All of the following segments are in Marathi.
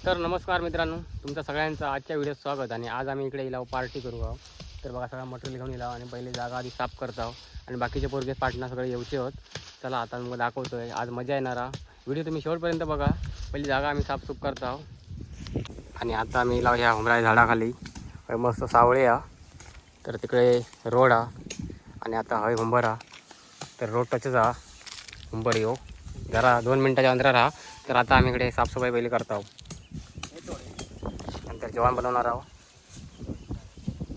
तर नमस्कार मित्रांनो, तुमच्या सगळ्यांचं आजच्या व्हिडिओत स्वागत. आणि आज आम्ही इकडे इलाव पार्टी करू आहोत. तर बघा, सगळं मटेरियल घेऊन इलाव आणि पहिले जागा आधी साफ करत आहोत आणि बाकीचे पोरगे पार्टनर सगळे येऊचे आहोत. चला आता मग दाखवतो आहे, आज मजा येणारा व्हिडिओ तुम्ही शेवटपर्यंत बघा. पहिली जागा आम्ही साफसूफ करत आहोत आणि आता आम्ही इलाव ह्या हुमराच्या झाडाखाली मस्त सावळे हा. तर तिकडे रोड हा आणि आता हय हुंबर हा. तर रोड टचच हा हुंबर येऊ जरा 2 मिनटाच्या अंतरावर राहा. तर आता आम्ही इकडे साफसफाई पहिली करत आहोत. नंतर जेवण बनवणार आहोत,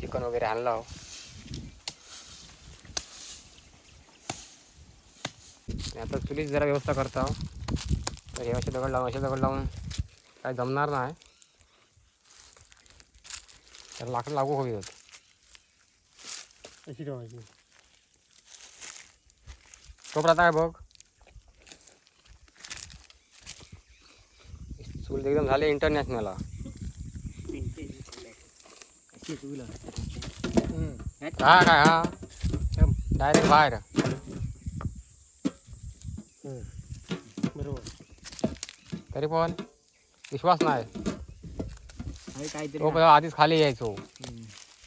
चिकन वगैरे आणलं आहो. आणि आता चुलीत जरा व्यवस्था करता आहो. तर हे असे दगड लावून काय जमणार नाही, तर लाकडं लागू हवी होत. तोपर्यंत काय बघ, चूल एकदम झाले इंटरनॅशनल हा. काय काय हा डायरेक्ट बाहेर बरोबर. तरी पण विश्वास नाही. काहीतरी तो आधीच खाली यायचो.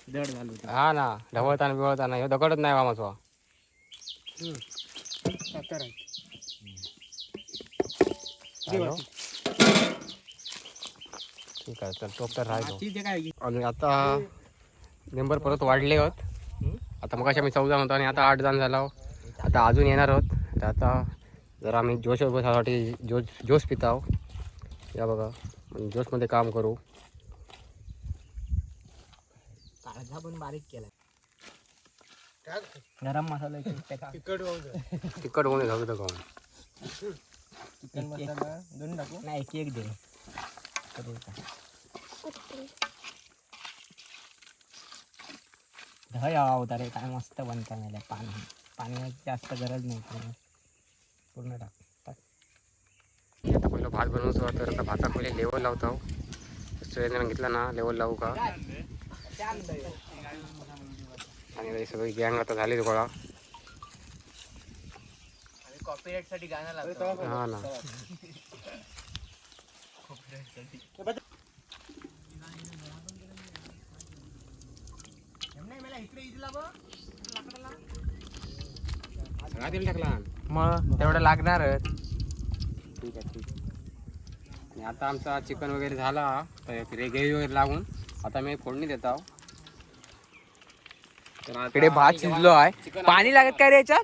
दड झालो हा ना, ढवळताना बिवळताना हे दगडच नाही कामाचा. ठीक आहे, तर टोप तर राहिलो. आणि आता मेंबर परत वाढले आहोत. आता मग आम्ही 14 होतो आणि आता 8 जण झालो. आता अजून येणार आहोत. तर आता जरा आम्ही जोशसाठी जोश पिता आहो. या बघा, जोशमध्ये काम करू. काळजा पण बारीक केला. गरम मसाला तिखट होऊन जाऊ तर काम. चिकन मसाला दोन टाकू नाही, एक दे. दही हवा होता रे, काय मस्त बनता नाही. पाणी जास्त गरज नाही, पूर्ण टाक. आता पहिलं भात बनवतो. तर आता भाता पहिले लेवल लावतो. सुरेंद्रने घेतला ना, लेवल लावू का. आणि सगळी गँग आता झाली गोळा. कॉपीराइट साठी गाणं लावतो. हा ना, सगळा तेल टाकला मग तेवढं लागणारच. ठीक आहे. आणि आता आमचा चिकन वगैरे झाला. तर ग्रेव्ही वगैरे लागून आता मी फोडणी देत आहो. तर इकडे भात शिजलो आहे. पाणी लागत काय रे याच्यात?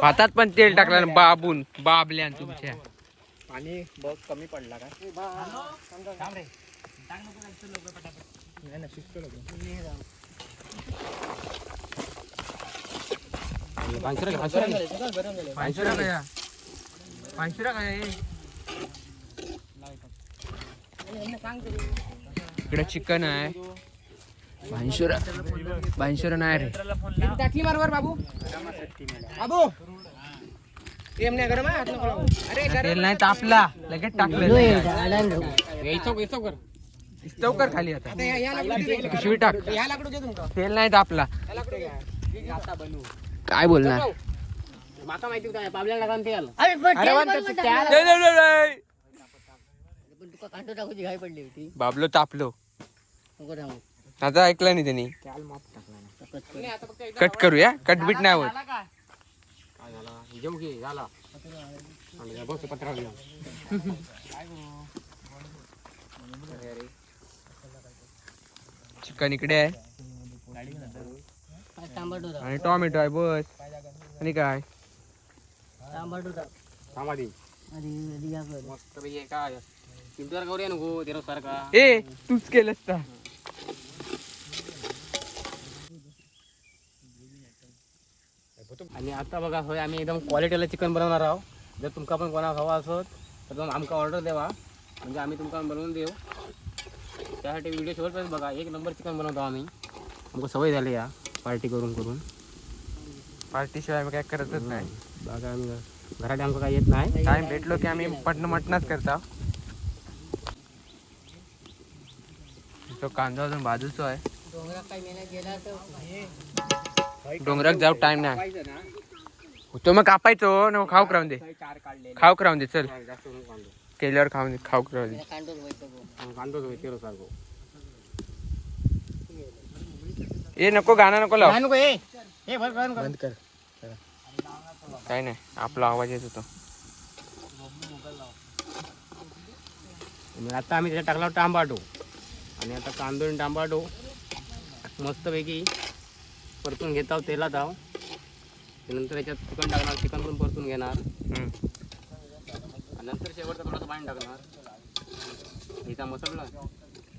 भातात पण तेल टाकलं ना, बाबल्या तुमच्या. पाणी बघ कमी पडला का. इकडे चिकन आहे. बांशुरा नाही रे. टाकली मारवर बाबू. तेल नाही तापला, लगेच टाकलं. चौकर खाली आता पिशवी टाक. तेल नाही तापला. काय बोलणार. माका माहिती काय पाबल्याला काम ते आलं. बाबलो तापलो. आता ऐकलं नाही त्यांनी. कट करूया, कट बीट नाही होत. काय झाला जेव घे झाला. बस पत्रा चिकन इकडे आहे आणि टोमॅटो आहे बस. आणि काय समाधी मस्त पैकी काय चिंतवर करूया नको तेरा सारखा. ए तूच केलंस का. आणि आता बघा होय, आम्ही एकदम क्वालिटीला चिकन बनवणार आहोत. जर तुमका पण कोणा हवा असत तर तुम्ही आमका ऑर्डर द्यावा, म्हणजे आम्ही तुमका बनवून देऊ. त्यासाठी व्हिडिओ शेवटपर्यंत बघा. 1 नंबर चिकन बनवतो आम्ही. आमका सवय झाली या पार्टी करून. पार्टी शिवाय काय करतच नाही. बघा आम्ही घरात आमचं काही येत नाही. टाइम भेटलो की आम्ही मटणच करता. तो कांदा अजून बाजूचा आहे. डोंगरात जाऊ टाइम नाही कापायचं ना, तो मग कापायचो नको खाऊक राहून दे काही चार काढले खाऊक राहून दे चल जास्त करून कांदो केल्यावर खाऊन दे खाऊक राहून दे कांदोच होय तेरो सारखो ए नको गाणं नको लाव नको हे बंद कर. काय नाही आपला आवाज येत होता मग आता आम्ही त्याच्यात टाकला टांबाटो आणि आता कांदो आणि टांबाटो मस्तपैकी परतून घेत आहोत तेलात आहो नंतर याच्यात चिकन टाकणार चिकन पण परतून घेणार आणि नंतर शेवटचं थोडंसं पाणी टाकणार हिचा मसाला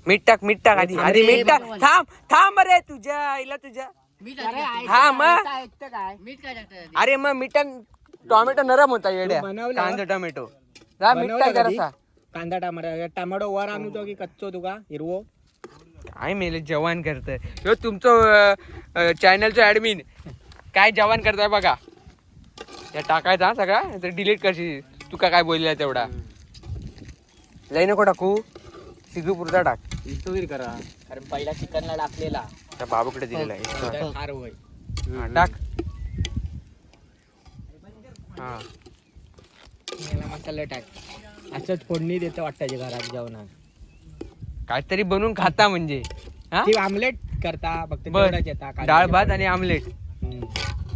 मीठ टाक आधी आधी मीठ टाक थांब अरे तुझ्या आईला तुझ्या हा मग अरे मग मिठा टोमॅटो नरम होता येड्या बनवलं? कांदा टोमॅटो जा मीठ टाक बनवलं कधी? जरासा कांदा टमाटो वर आणू तो की कच्चो तुका हिरवो काय मेले जवान करतोय ह्यो तुमचं चॅनलचं ऍडमिन काय जवान करताय बघा या टाकायचा हा सगळा तर डिलीट करशील तुका काय बोलला तेवढा लई नको टाकू सिजू पुरता टाक इस्तवीर करा कारण पहिला चिकनला टाकलेला त्या बाबूकडे दिलेला आहे फार होय. हा, टाक हा याला मसाला टाक असंच फोडणी देतं वाटतं घरात जेवणात काहीतरी बनवून खाता म्हणजे हा ती आमलेट करता फक्त बर. तेवढंच येता कांद्याच्या डाळ भात आणि आमलेट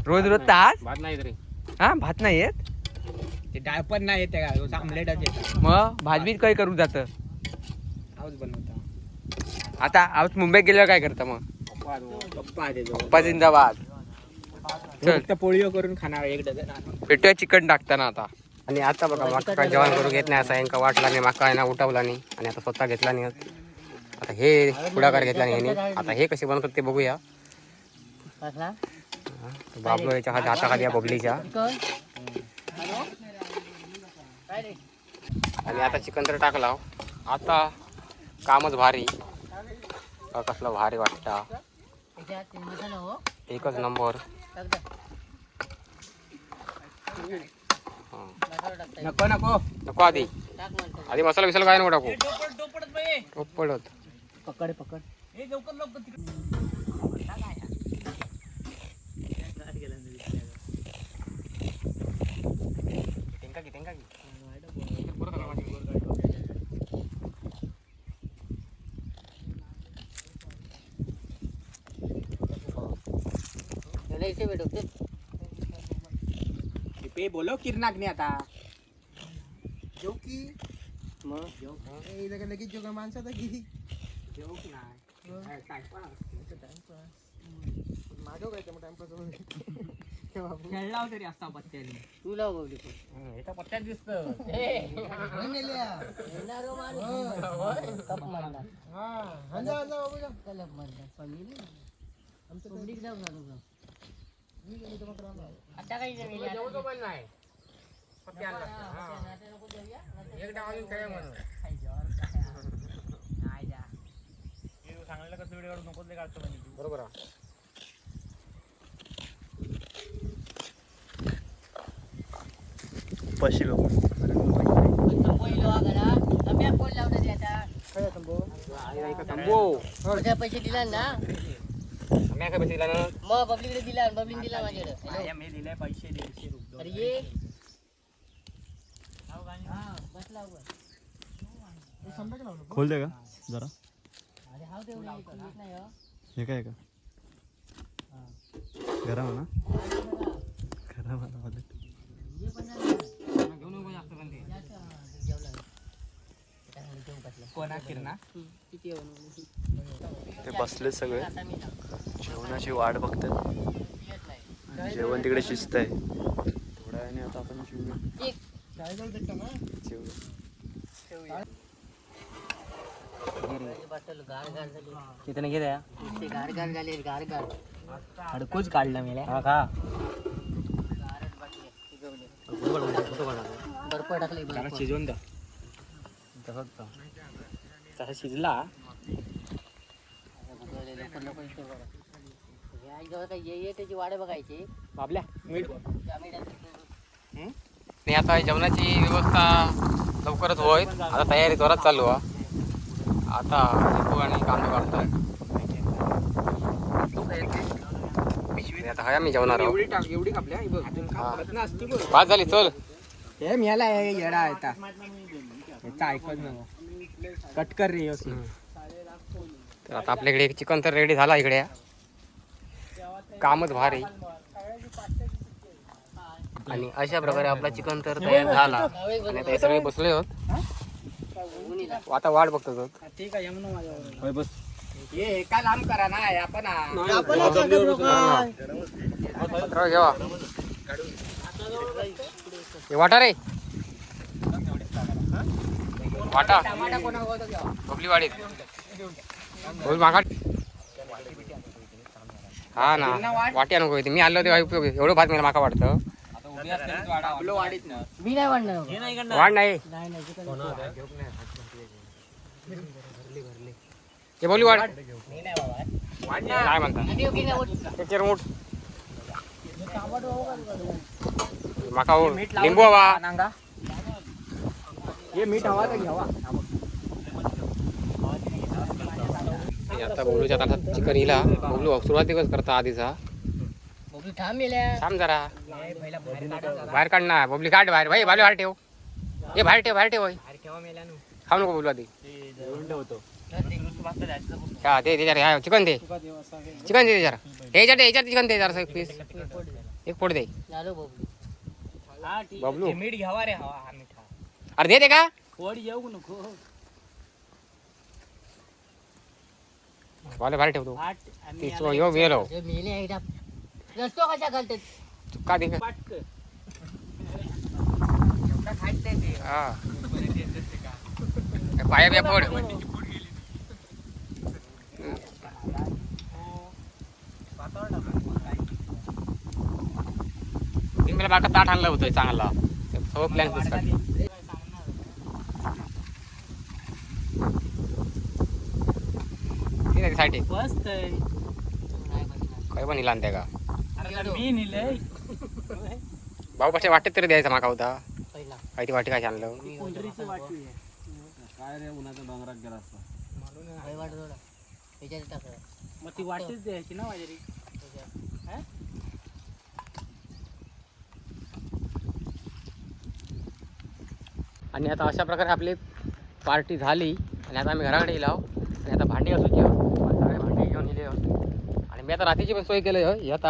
रोज रोज तास भात नाही तरी हा भात नाही येत ते डाळ पण नाही येते का रोज आमलेटच येतात मग भाजबीज काय करू जात आऊच बनवता आता आज मुंबईत गेल्यावर काय करता मग पप्पा देतो पप्पा जिंदाबाद चल फक्त पोळीओ करून खाणार एक डझन आणून. भेटूया चिकन टाकताना आता आणि आता बघा माका काय जेवण करून घेत नाही असा यांका वाटला नाही माका आहे ना उठवला नाही आणि आता स्वतः घेतला नाही आता हे पुढाकार घेतला नाही यांनी. आता हे कसे बनवतात ते बघूया बाबलो याच्या हाताखाली या बबलीच्या आणि आता चिकन तर टाकला आता कामच भारी कसलं भारी वाटता एकच नंबर नको नको नको आधी मसाला बिसाला काय नको टाकू पडत पकड पकड पे बोलो किरनाकने आता जेव की मग लगेच जेव माणसाचा की जेव की नाही माझं काय टाइमपास खेळला तरी असता पत्त्याने तू लाव एका पत्त्यात दिसत आता काही नाही बरोबर पशी लोक पैसे दिला ना आम्ही काय पैसे दिला ना मग बबलीकडे दिला बबलीने दिला माझ्याकडे मी दिले पैसे 150 रुपये अरे ये बसला खोल दे का जरा अरे हाव तेवढे येत नाही हो. हे काय का गरम आहे ना गरम आहे ना ये पण नाही. घेऊन येऊ जास्त पण ते जास्त, जेवला. त्याच्यामुळे जेवून टाकलं. कोणा किरणा किती येऊन ते बसले सगळे आता मी ना. जेवणाची वाट बघतात येत नाही. जेवण तिकडे शिस्त आहे थोड्या वेळाने आता आपण जेवूया एक. बसल गार गार झाली तिथे घे द्या नुसते गार गार झाले गार गार हडकूच काढला मेले हा का गारच बाटले शिजवले बर्फ टाकले जरा बर्फ शिजवून द्या तसा शिजला लवकर लवकर इथे बघा हे आई जवळ काय ये त्याची वाट बघायची बाबल्या मीठ आम्ही direct आणि आता जेवणाची व्यवस्था लवकरच होय आता तयारी जोरात चालू आहे आता लिंबू आणि कांदा काढतोय पिशवी कापली आता हाय आम्ही जेवणार आहोत. एवढी कापली हा, बघ. हा. रत्ना असती बघ. पाच झाली चल. हे मेला येडा आता याचा ऐकत नाही कट कर रे योसी. तर आता आपल्याकडे चिकन तर रेडी झाला इकडे. कामच भारी. आणि अशा प्रकारे आपला चिकन तर तयार झाला. आणि आता हे सगळे बसले आहोत. आता वाट बघतो. ठीक आहे यमुना माझ्यावर. होय बस. हे काय लांब करा ना आपण पत्र घेवा. हे वाटा रे वाटा बबली वाडीत बोल मागा. हा ना वाट्या नको मी आलो तेव्हा उपयोग एवढं भात मला माका वाटतं. मी नाही वाढणार वाढ नाही हे बोली वाढ नाही म्हणता त्याच्यावर मूठ माका लिंबू हवा. हे मीठ हवा तर घ्यावा. आता बबलूच्या ताटात चिकन हिला बबलू सुरुवातीकच करता आधीचा. थांब जरा बाहेर काढ ना बबली काढ बाहेर भाई बाहेर ठेव. हे बाहेर ठेव होय. खाऊ नको बबलू आधी. हा ते जरा चिकन दे जरा ह्याच्यात चिकन दे जरा एक पीस एक फोड दे बबलू. मीठ घ्यावा रे हवा मिठा. अरे दे का फोड येऊ नको. बाहेर बाहेर ठेवतो यो वेलो रस्तो कशा घालते का दे हा पाया बिया फोड. मला बाका ताट आणला होतोय चांगला सगळं प्लॅन साठी काय पण आणते का मी नेलंय. भाऊ पाशी वाटेत तरी द्यायचा माका होता. पहिला काही ती वाटी काय आणलं कोंडरीची वाटी आहे. काय रे उन्हाच्या डोंगरात गेला असता. वाट जोडा त्याच्यात टाकलं मग ती वाटीच द्यायची ना माझ्या. आणि आता अशा प्रकारे आपली पार्टी झाली. आणि आता आम्ही घराकडे येलो आणि आता भांडी घासूची सगळे भांडी घेऊन येले. आणि मी आता रात्रीची पण सोय केली आहे. आता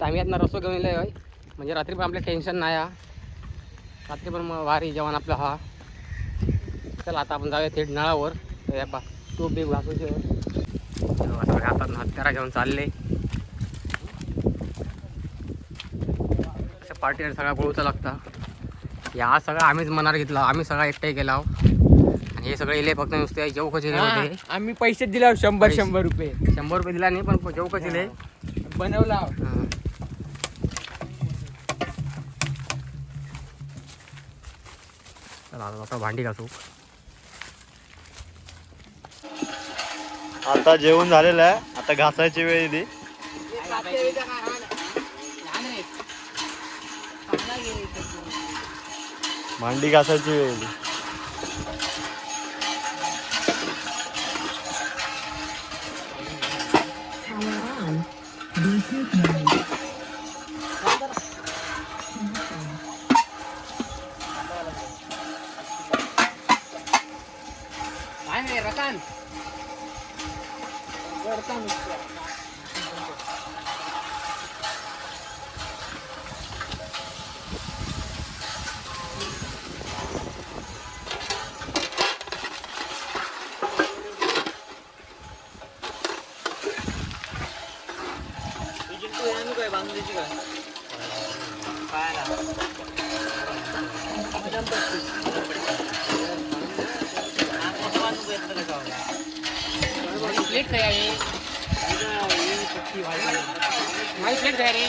आम्ही आता रसो घेऊन येले आहे म्हणजे रात्री पण आपलं टेन्शन नाही. रात्री पण मग भारी जेवण आपलं हा. चला आता आपण जाऊया थेट नळावर. तर या टोप बी घासूचे सगळे हातात हत्यारा घेऊन चालले. पार्टीवर सगळा गोळूचा लागता. या सगळं आम्हीच मनार घेतला. आम्ही सगळा एकटे गेला आणि हे सगळे इले फक्त नुसते जेव कसे होते. आम्ही पैसे दिले 100 रुपये. 100 रुपये दिला नाही पण जेव कसे दिले बनवला. आता भांडी घासू. आता जेवण झालेलं आहे. आता घासायची वेळ येते. भांडी घासायची वेळ येते. रतन प्लेट काय आहे प्लेट तयारी